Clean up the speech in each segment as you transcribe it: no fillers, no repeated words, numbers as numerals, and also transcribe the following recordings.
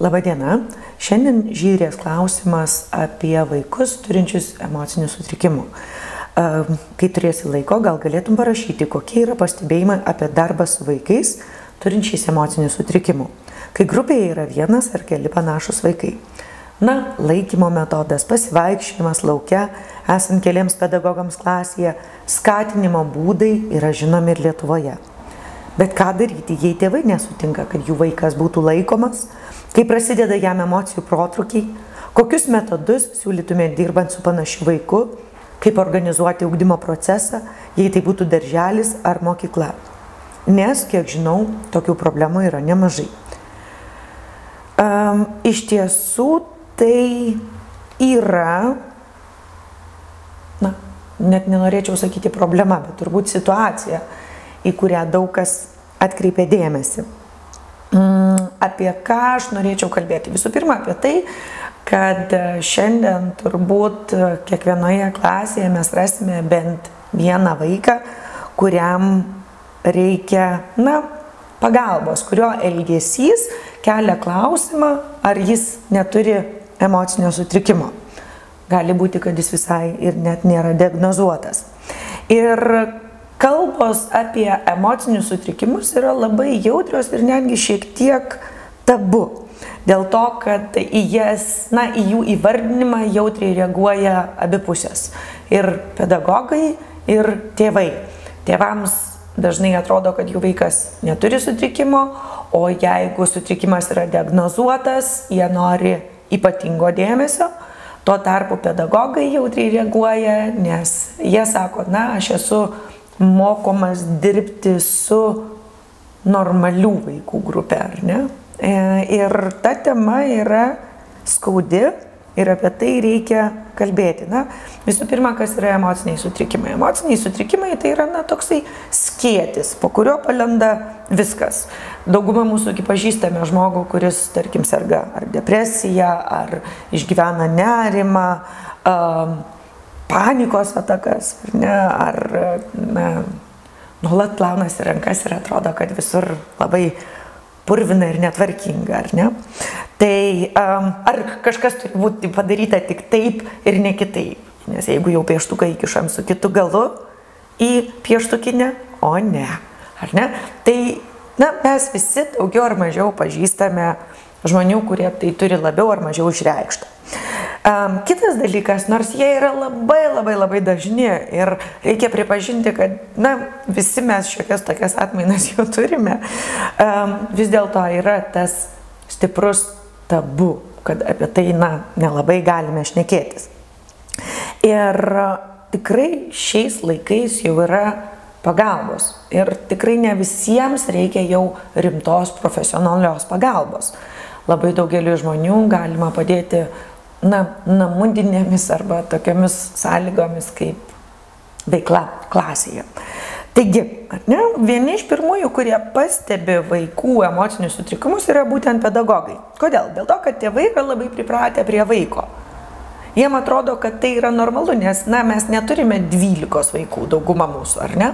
Labadiena. Šiandien Žydrės klausimas apie vaikus turinčius emocinių sutrikimų. Kai turėsi laiko, gal galėtum parašyti, kokie yra pastebėjimai apie darbą su vaikais turinčiais emocinių sutrikimų. Kai grupėje yra vienas ar keli panašus vaikai. Laikymo metodas, pasivaikščiojimas lauke, esant keliems pedagogams klasėje, skatinimo būdai yra žinomi ir Lietuvoje. Bet ką daryti, jei tėvai nesutinka, kad jų vaikas būtų laikomas, kai prasideda jam emocijų protrukiai, kokius metodus siūlytume dirbant su panašiu vaiku, kaip organizuoti ugdymo procesą, jei tai būtų darželis ar mokykla. Nes, kiek žinau, tokių problemų yra nemažai. Iš tiesų tai yra, net nenorėčiau sakyti problema, bet turbūt situacija, į kurią daug kas atkreipia dėmesį. Apie ką aš norėčiau kalbėti? Visų pirma, apie tai, kad šiandien turbūt kiekvienoje klasėje mes rasime bent vieną vaiką, kuriam reikia, pagalbos, kurio elgesys kelia klausimą, ar jis neturi emocinio sutrikimo. Gali būti, kad jis visai ir net nėra diagnozuotas. Ir kalbos apie emocinius sutrikimus yra labai jautrios ir netgi šiek tiek tabu. Dėl to, kad į jų įvardinimą jautriai reaguoja abi pusės. Ir pedagogai, ir tėvai. Tėvams dažnai atrodo, kad jų vaikas neturi sutrikimo, o jeigu sutrikimas yra diagnozuotas, jie nori ypatingo dėmesio. Tuo tarpu pedagogai jautriai reaguoja, nes jie sako, aš esu mokomas dirbti su normalių vaikų grupė, ar ne? Ir ta tema yra skaudi ir apie tai reikia kalbėti. Visų pirma, kas yra emociniai sutrikimai? Emociniai sutrikimai tai yra toksai skėtis, po kurio palenda viskas. Dauguma mūsų pažįstame žmogų, kuris, tarkim, serga ar depresija, ar išgyvena nerimą, panikos atakas, ar nuolat plaunasi rankas ir atrodo, kad visur labai purvina ir netvarkinga, ar ne? Tai ar kažkas turi būti padaryta tik taip ir ne kitaip? Nes jeigu jau pieštuką įkišam su kitu galu į pieštukinę, o ne, ar ne? Tai mes visi daugiau ar mažiau pažįstame žmonių, kurie tai turi labiau ar mažiau išreikštą. Kitas dalykas, nors jie yra labai dažni ir reikia pripažinti, kad visi mes šiokias tokias atmainas jau turime, vis dėlto yra tas stiprus tabu, kad apie tai nelabai galime šnekėtis. Ir tikrai šiais laikais jau yra pagalbos ir tikrai ne visiems reikia jau rimtos profesionalios pagalbos. Labai daugeliu žmonių galima padėti namudinėmis arba tokiamis sąlygomis kaip veikla klasėje. Taigi, vieni iš pirmųjų, kurie pastebi vaikų emocinius sutrikimus, yra būtent pedagogai. Kodėl? Dėl to, kad tėvai yra labai pripratę prie vaiko. Jiem atrodo, kad tai yra normalu, nes mes neturime 12 vaikų, dauguma mūsų, ar ne?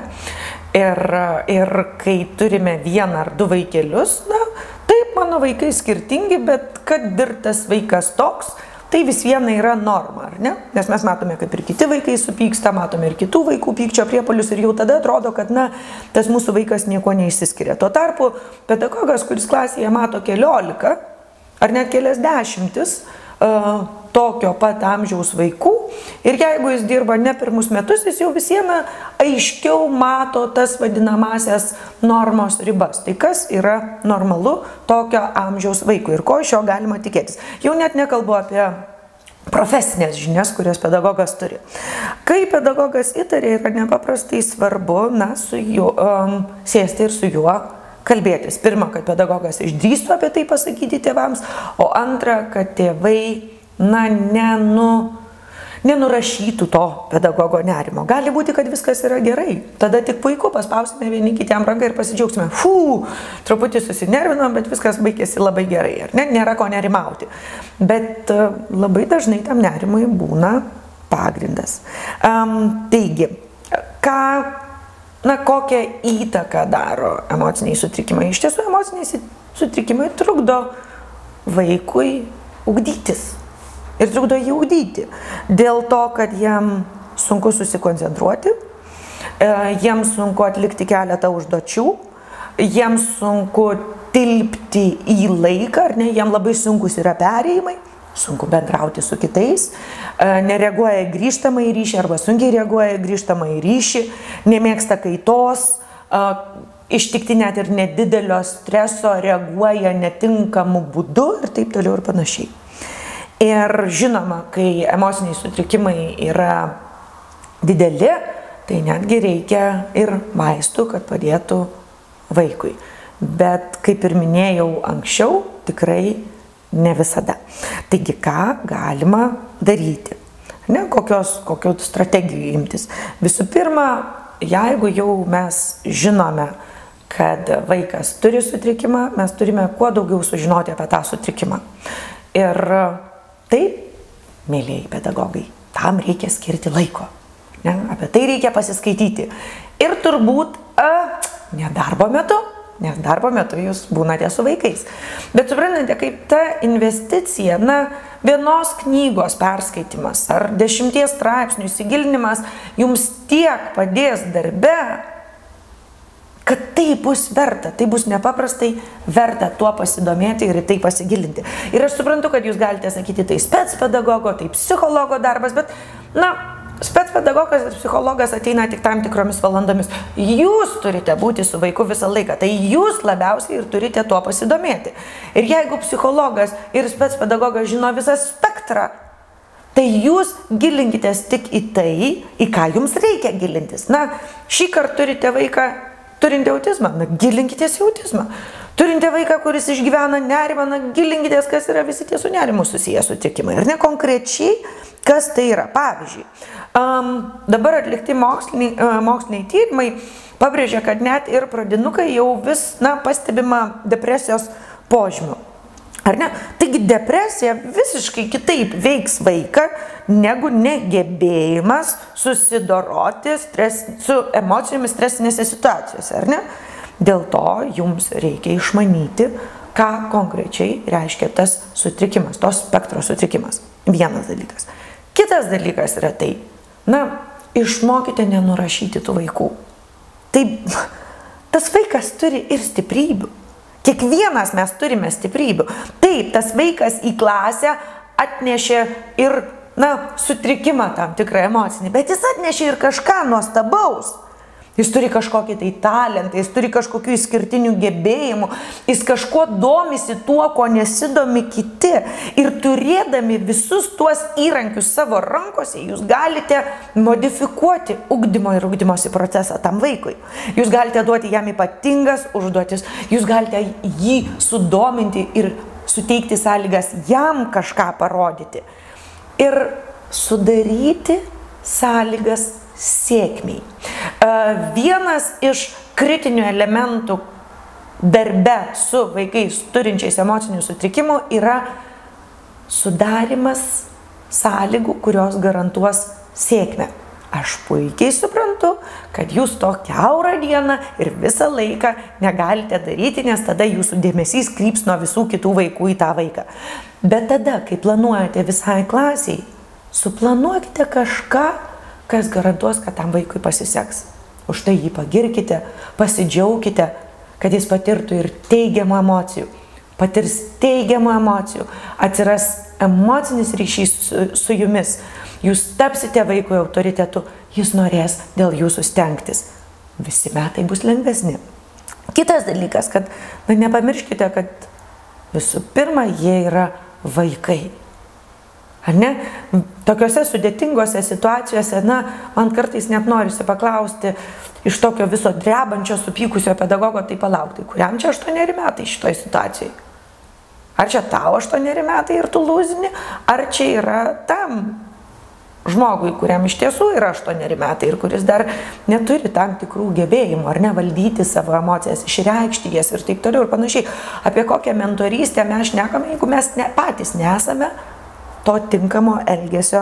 Ir kai turime vieną ar du vaikelius, taip, mano vaikai skirtingi, bet kad ir tas vaikas toks, tai vis viena yra norma, ar ne? Nes mes matome, kaip ir kiti vaikai supyksta, matome ir kitų vaikų pykčio priepuolius ir jau tada atrodo, kad tas mūsų vaikas nieko neišsiskiria. Tuo tarpu pedagogas, kuris klasėje mato 14 ar net kelias dešimtis tokio pat amžiaus vaikų ir jeigu jis dirba ne pirmus metus, jis jau vis viena aiškiau mato tas vadinamasias normos ribas. Tai kas yra normalu tokio amžiaus vaikui ir ko iš jo galima tikėtis. Jau net nekalbu apie profesinės žinias, kurias pedagogas turi. Kai pedagogas įtarė, yra nepaprastai svarbu su juo sėsti ir su juo kalbėtis. Pirma, kad pedagogas išdrįstų apie tai pasakyti tėvams, o antra, kad tėvai nenurašytų to pedagogo nerimo. Gali būti, kad viskas yra gerai. Tada tik puiku, paspausime vieni kitiem ranką ir pasidžiaugsime. Truputį susinervinom, bet viskas baigėsi labai gerai. Ar ne? Nėra ko nerimauti. Bet labai dažnai tam nerimui būna pagrindas. Taigi, kokią įtaką daro emociniai sutrikimai? Iš tiesų, emociniai sutrikimai trukdo vaikui ugdytis. Ir trukdo jį ugdyti. Dėl to, kad jam sunku susikoncentruoti, jiems sunku atlikti keletą užduočių, jiems sunku tilpti į laiką, ar ne, jiem labai sunkus yra perėjimai, sunku bendrauti su kitais, nereaguoja į grįžtamą į ryšį arba sunkiai reaguoja į grįžtamą į ryšį, nemėgsta kaitos, ištikti net ir nedidelio streso, reaguoja netinkamu būdu ir taip toliau ir panašiai. Ir žinoma, kai emociniai sutrikimai yra dideli, tai netgi reikia ir vaistų, kad padėtų vaikui. Bet, kaip ir minėjau anksčiau, tikrai ne visada. Taigi, ką galima daryti? Kokių strategijų imtis? Visų pirma, jeigu jau mes žinome, kad vaikas turi sutrikimą, mes turime kuo daugiau sužinoti apie tą sutrikimą. Ir taip, mėlieji pedagogai, tam reikia skirti laiko. Apie tai reikia pasiskaityti. Ir turbūt ne darbo metu, nes darbo metu jūs būnate su vaikais. Bet suprantate, kaip ta investicija, vienos knygos perskaitimas ar 10 straipsnių įsigilinimas jums tiek padės darbe, kad tai bus verta, tai bus nepaprastai verta tuo pasidomėti ir į tai pasigilinti. Ir aš suprantu, kad jūs galite sakyti, tai specpedagogo, tai psichologo darbas, bet, specpedagogas ir psichologas ateina tik tam tikromis valandomis. Jūs turite būti su vaiku visą laiką, tai jūs labiausiai ir turite tuo pasidomėti. Ir jeigu psichologas ir specpedagogas žino visą spektrą, tai jūs gilinkitės tik į tai, į ką jums reikia gilintis. Šį kartą turite vaiką turinti autizmą, gilinkitės į autizmą. Turite vaiką, kuris išgyvena nerimą, gilinkitės, kas yra visi tie su nerimu susiję sutrikimai. Ir ne konkrečiai, kas tai yra. Pavyzdžiui, dabar atlikti moksliniai tyrimai pabrėžia, kad net ir pradinukai jau vis pastebima depresijos požymių. Ar ne? Taigi depresija visiškai kitaip veiks vaiką, negu negebėjimas susidoroti su emocijomis stresinėse situacijose, ar ne? Dėl to jums reikia išmanyti, ką konkrečiai reiškia tas sutrikimas, tos spektro sutrikimas. Vienas dalykas. Kitas dalykas yra tai, išmokite nenurašyti tų vaikų. Taip, tas vaikas turi ir stiprybių. Kiekvienas mes turime stiprybių. Taip, tas vaikas į klasę atnešė ir, sutrikimą tam tikrą emocinį, bet jis atnešė ir kažką nuostabaus. Jis turi kažkokį tai talentą, jis turi kažkokių išskirtinių gebėjimų, jis kažkuo domisi tuo, ko nesidomi kiti. Ir turėdami visus tuos įrankius savo rankose, jūs galite modifikuoti ugdymo ir ugdymosi procesą tam vaikui. Jūs galite duoti jam ypatingas užduotis, jūs galite jį sudominti ir suteikti sąlygas jam kažką parodyti. Ir sudaryti sąlygas sėkmiai. Vienas iš kritinių elementų darbe su vaikais turinčiais emocinių sutrikimų yra sudarimas sąlygų, kurios garantuos sėkmę. Aš puikiai suprantu, kad jūs to kiaurą dieną ir visą laiką negalite daryti, nes tada jūsų dėmesys kryps nuo visų kitų vaikų į tą vaiką. Bet tada, kai planuojate visai klasiai, suplanuokite kažką, kas garantuos, kad tam vaikui pasiseks. Už tai jį pagirkite, pasidžiaukite, kad jis patirtų ir teigiamų emocijų. Patirs teigiamų emocijų, atsiras emocinis ryšys su jumis. Jūs tapsite vaikui autoritetu, jis norės dėl jūsų stengtis. Visi metai bus lengvesni. Kitas dalykas, kad nepamirškite, kad visų pirma, jie yra vaikai. Ar ne? Tokiose sudėtingose situacijose, man kartais net norisi paklausti iš tokio viso drebančio, supykusio pedagogo, tai palaukti, kuriam čia 8 metai šitoj situacijai? Ar čia tau 8 metai ir tu lūzini, ar čia yra tam žmogui, kuriam iš tiesų yra 8 metai ir kuris dar neturi tam tikrų gebėjimų, ar ne, valdyti savo emocijas, išreikšti jas ir taip toliau ir panašiai. Apie kokią mentorystę mes šnekame, jeigu mes patys nesame to tinkamo elgesio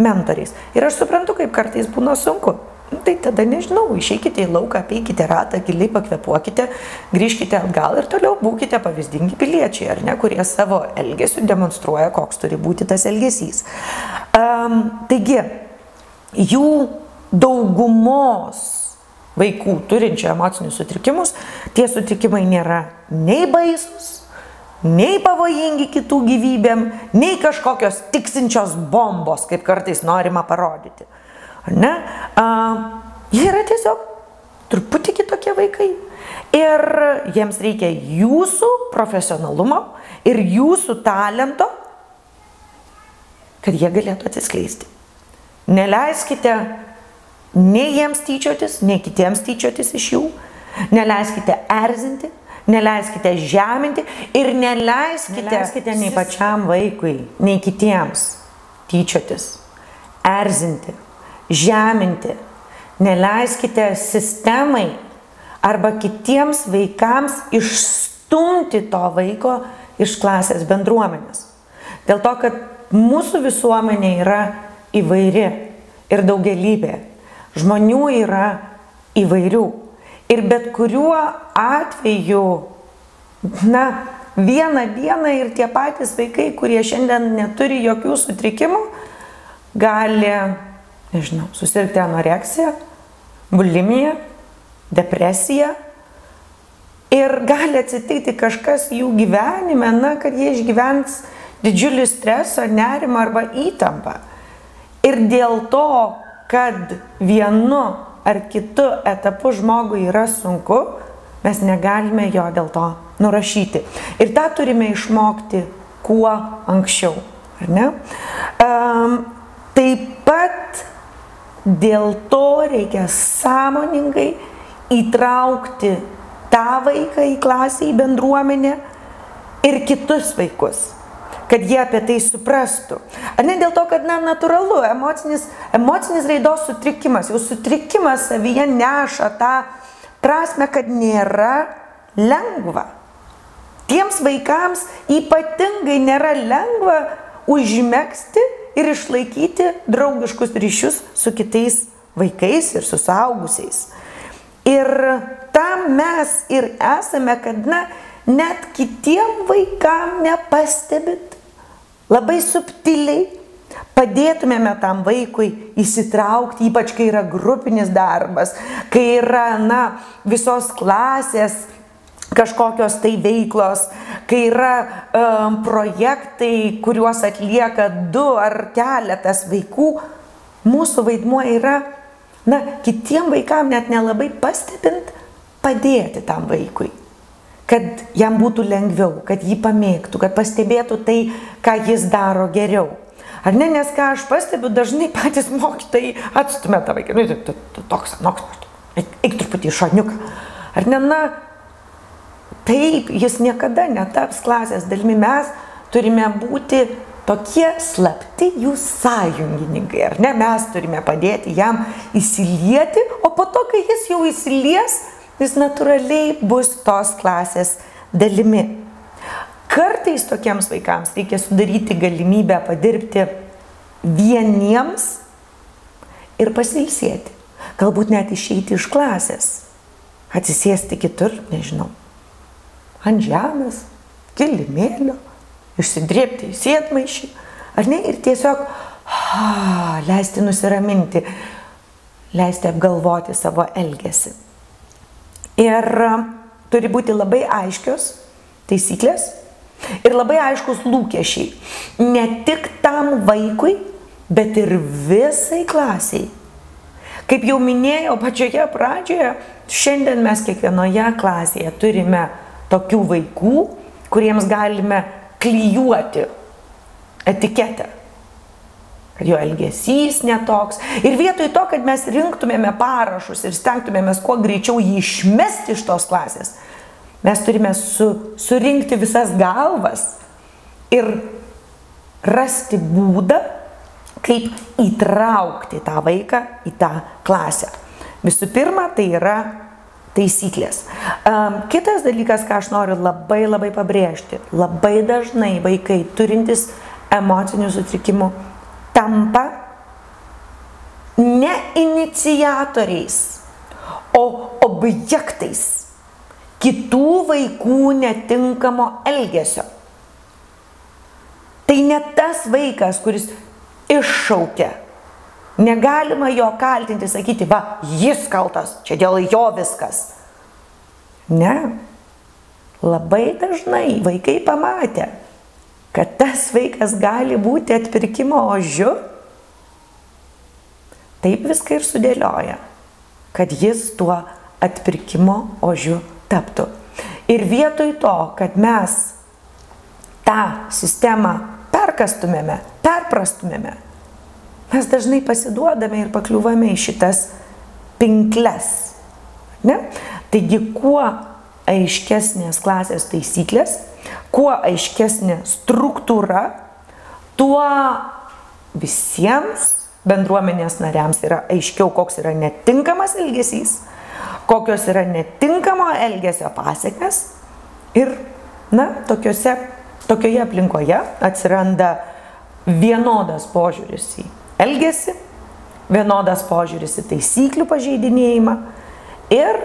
mentoriais. Ir aš suprantu, kaip kartais būna sunku. tai tada nežinau, išeikite į lauką, apeikite ratą, giliai pakvepuokite, grįžkite atgal ir toliau būkite pavyzdingi piliečiai, ar ne, kurie savo elgesiu demonstruoja, koks turi būti tas elgesys. Taigi, jų daugumos vaikų turinčių emocinius sutrikimus, tie sutrikimai nėra nei baisus, nei pavojingi kitų gyvybėm, nei kažkokios tiksinčios bombos, kaip kartais norima parodyti. Ne? Jie yra tiesiog truputį kitokie vaikai. Ir jiems reikia jūsų profesionalumo ir jūsų talento, kad jie galėtų atsiskleisti. Neleiskite nei jiems tyčiotis, nei kitiems tyčiotis iš jų. Neleiskite erzinti, neleiskite žeminti ir neleiskite nei pačiam vaikui, nei kitiems tyčiotis, erzinti, žeminti. Neleiskite sistemai arba kitiems vaikams išstumti to vaiko iš klasės bendruomenės. Dėl to, kad mūsų visuomenė yra įvairi ir daugelybė. Žmonių yra įvairių. Ir bet kuriuo atveju, vieną dieną ir tie patys vaikai, kurie šiandien neturi jokių sutrikimų, gali, susirgti anoreksiją, bulimiją, depresiją ir gali atsitikti kažkas jų gyvenime, kad jie išgyvens didžiulį stresą, nerimą arba įtampą. Ir dėl to, kad vienu ar kitu etapu žmogui yra sunku, mes negalime jo dėl to nurašyti. Ir tą turime išmokti kuo anksčiau. Ar ne? Taip pat dėl to reikia sąmoningai įtraukti tą vaiką į klasę, į bendruomenę ir kitus vaikus, kad jie apie tai suprastų. Ar ne dėl to, kad natūralu, emocinis raidos sutrikimas, jau sutrikimas savyje neša tą prasme, kad nėra lengva. Tiems vaikams ypatingai nėra lengva užmegzti ir išlaikyti draugiškus ryšius su kitais vaikais ir su suaugusiais. Ir tam mes ir esame, kad net kitiem vaikam nepastebit, labai subtiliai padėtumėme tam vaikui įsitraukti, ypač kai yra grupinis darbas, kai yra visos klasės kažkokios tai veiklos, kai yra projektai, kuriuos atlieka 2 ar keletas vaikų. Mūsų vaidmuo yra, kitiem vaikam net nelabai pastebint, padėti tam vaikui. Kad jam būtų lengviau, kad jį pamėgtų, kad pastebėtų tai, ką jis daro geriau. Ar ne, nes ką aš pastebiu, dažnai patys mokytojai atstumia tą vaiką. Toks, eik truputį į šoniuką. Ar ne, taip, jis niekada netaps klasės dalimi. Mes turime būti tokie slapti jų sąjungininkai. Ar ne, mes turime padėti jam įsilieti, o po to, kai jis jau įsilies, jis natūraliai bus tos klasės dalimi. Kartais tokiems vaikams reikia sudaryti galimybę padirbti vieniems ir pasilsėti. Galbūt net išeiti iš klasės, atsisėsti kitur, ant žemės, kilimėlio, išsidrėbti į sėdmaišį, ar ne, ir tiesiog leisti nusiraminti, leisti apgalvoti savo elgesį. Ir turi būti labai aiškios taisyklės ir labai aiškus lūkesčiai. Ne tik tam vaikui, bet ir visai klasiai. Kaip jau minėjau pačioje pradžioje, šiandien mes kiekvienoje klasėje turime tokių vaikų, kuriems galime klijuoti etiketę. Kad jo elgesys netoks. Ir vietoj to, kad mes rinktumėme parašus ir stengtumėmės kuo greičiau jį išmesti iš tos klasės, mes turime surinkti visas galvas ir rasti būdą, kaip įtraukti tą vaiką į tą klasę. Visų pirma, tai yra taisyklės. Kitas dalykas, ką aš noriu labai pabrėžti, labai dažnai vaikai turintys emocinių sutrikimų tampa ne iniciatoriais, o objektais kitų vaikų netinkamo elgesio. Tai ne tas vaikas, kuris iššaukia. Negalima jo kaltinti, sakyti, va, jis kaltas, čia dėl jo viskas. Ne. Labai dažnai vaikai pamatė, kad tas vaikas gali būti atpirkimo ožiu, taip viską ir sudėlioja, kad jis tuo atpirkimo ožiu taptų. Ir vietoj to, kad mes tą sistemą perkastumėme, perprastumėme, mes dažnai pasiduodame ir pakliūvame į šitas pinkles. Ne? Taigi, kuo aiškesnės klasės taisyklės, kuo aiškesnė struktūra, tuo visiems bendruomenės nariams yra aiškiau, koks yra netinkamas elgesys, kokios yra netinkamo elgesio pasekmės ir, tokioje aplinkoje atsiranda vienodas požiūris į elgesį, vienodas požiūris į taisyklių pažeidinėjimą ir,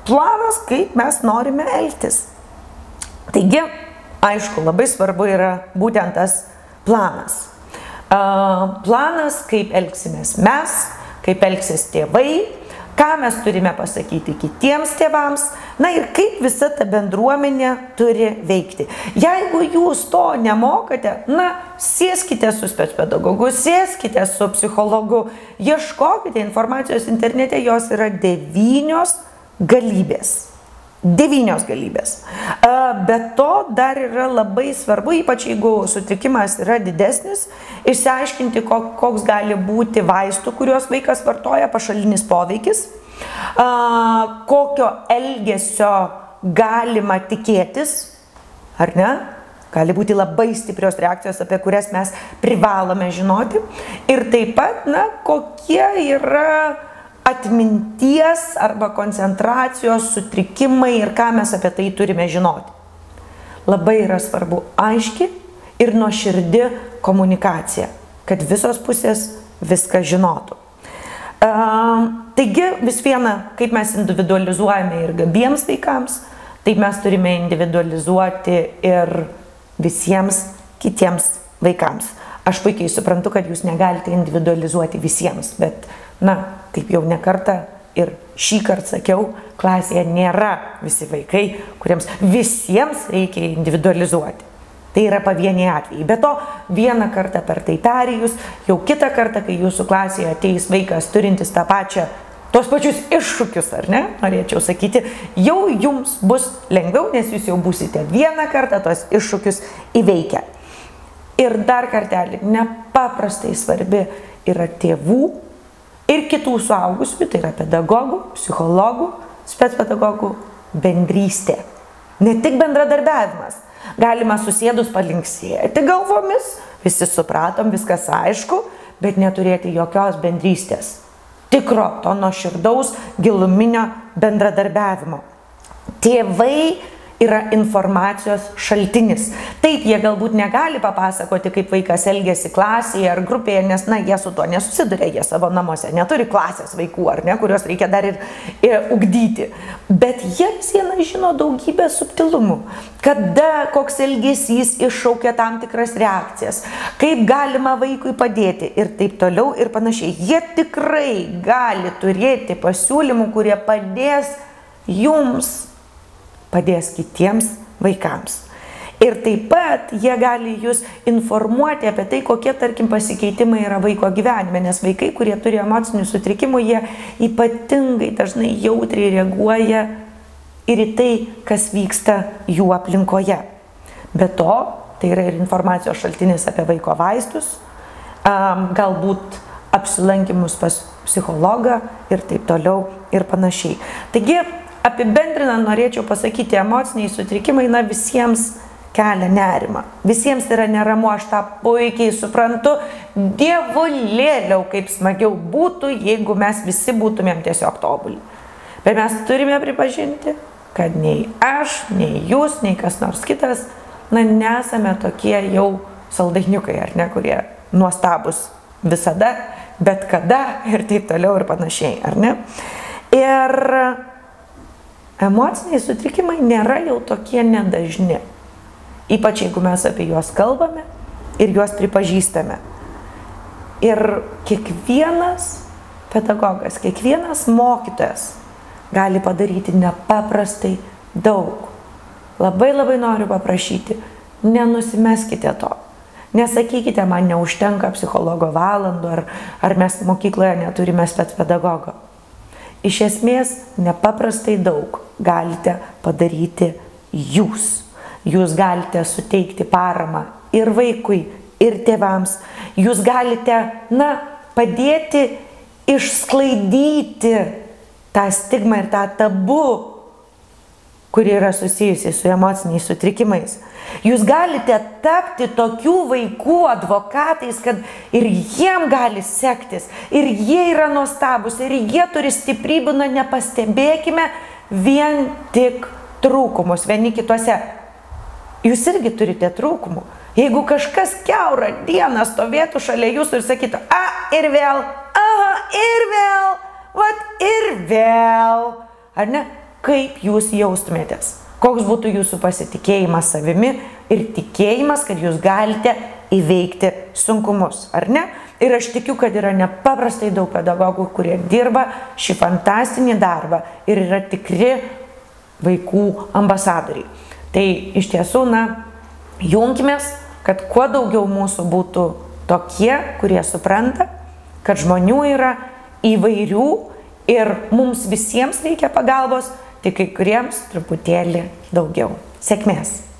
planas, kaip mes norime elgtis. Taigi, aišku, labai svarbu yra būtent tas planas. Planas, kaip elgsimės mes, kaip elgsis tėvai, ką mes turime pasakyti kitiems tėvams, ir kaip visa ta bendruomenė turi veikti. Jeigu jūs to nemokate, sėskite su specpedagogu, sėskite su psichologu, ieškokite informacijos internete, jos yra 9 galybės. 9 galybės. Be to dar yra labai svarbu, ypač jeigu sutrikimas yra didesnis, išsiaiškinti, koks gali būti vaistų, kuriuos vaikas vartoja, pašalinis poveikis, kokio elgesio galima tikėtis, ar ne? Gali būti labai stiprios reakcijos, apie kurias mes privalome žinoti. Ir taip pat, kokie yra atminties arba koncentracijos sutrikimai ir ką mes apie tai turime žinoti. Labai yra svarbu aiški ir nuoširdi komunikacija, kad visos pusės viską žinotų. Taigi, vis viena, kaip mes individualizuojame ir gabiems vaikams, taip mes turime individualizuoti ir visiems kitiems vaikams. Aš puikiai suprantu, kad jūs negalite individualizuoti visiems, bet, kaip jau ne kartą ir šį kartą sakiau, klasėje nėra visi vaikai, kuriems visiems reikia individualizuoti. Tai yra pavieniai atvejai. Be to, vieną kartą per tai perėjus, jau kitą kartą, kai jūsų klasėje ateis vaikas turintis tos pačius iššūkius, ar ne, norėčiau sakyti, jau jums bus lengviau, nes jūs jau būsite vieną kartą tos iššūkius įveikę. Ir dar kartelį, nepaprastai svarbi yra tėvų ir kitų suaugusių, tai yra pedagogų, psichologų, specpedagogų bendrystė. Ne tik bendradarbiavimas. Galima susėdus palinksėti galvomis, visi supratom, viskas aišku, bet neturėti jokios bendrystės. Tikro, to nuoširdaus, giluminio bendradarbiavimo. Tėvai yra informacijos šaltinis. Taip, jie galbūt negali papasakoti, kaip vaikas elgiasi klasėje ar grupėje, nes, jie su tuo nesusiduria, jie savo namuose neturi klasės vaikų, ar ne, kuriuos reikia dar ir ugdyti. Bet jie visieną žino daugybę subtilumų, kada koks elgesys iššaukia tam tikras reakcijas, kaip galima vaikui padėti ir taip toliau ir panašiai. Jie tikrai gali turėti pasiūlymų, kurie padės jums, padės kitiems vaikams. Ir taip pat jie gali jūs informuoti apie tai, kokie, tarkim, pasikeitimai yra vaiko gyvenime, nes vaikai, kurie turi emocinių sutrikimų, jie ypatingai dažnai jautriai reaguoja ir į tai, kas vyksta jų aplinkoje. Be to, tai yra ir informacijos šaltinis apie vaiko vaistus, galbūt apsilankymus pas psichologą ir taip toliau ir panašiai. Taigi, apibendrinant, norėčiau pasakyti, emociniai sutrikimai, visiems kelia nerimą. Visiems yra neramu, aš tą puikiai suprantu. Dievulėliau, kaip smagiau būtų, jeigu mes visi būtumėm tiesiog tobuli. Bet mes turime pripažinti, kad nei aš, nei jūs, nei kas nors kitas, nesame tokie jau saldainiukai, ar ne, kurie nuostabus visada bet kada ir taip toliau ir panašiai, ar ne? Ir emociniai sutrikimai nėra jau tokie nedažni, ypač jeigu mes apie juos kalbame ir juos pripažįstame. Ir kiekvienas pedagogas, kiekvienas mokytojas gali padaryti nepaprastai daug. Labai noriu paprašyti, nenusimeskite to. Nesakykite, man neužtenka psichologo valandų, ar mes mokykloje neturime specpedagogo. Iš esmės, nepaprastai daug galite padaryti jūs. Jūs galite suteikti paramą ir vaikui, ir tėvams. Jūs galite, padėti išsklaidyti tą stigmą ir tą tabu, kuri yra susijusi su emociniais sutrikimais. Jūs galite tapti tokių vaikų advokatais, kad ir jiem gali sektis, ir jie yra nuostabus, ir jie turi stiprybių, nepastebėkime vien tik trūkumus vieni kituose. Jūs irgi turite trūkumų. Jeigu kažkas kiaurą dieną stovėtų šalia jūsų ir sakytų, ir vėl, ir vėl, ir vėl, ar ne? Kaip jūs jaustumėtės? Koks būtų jūsų pasitikėjimas savimi ir tikėjimas, kad jūs galite įveikti sunkumus, ar ne? Ir aš tikiu, kad yra nepaprastai daug pedagogų, kurie dirba šį fantastinį darbą ir yra tikri vaikų ambasadoriai. Tai iš tiesų, jungimės, kad kuo daugiau mūsų būtų tokie, kurie supranta, kad žmonių yra įvairių ir mums visiems reikia pagalbos, tik kai kuriems truputėlį daugiau. Sėkmės!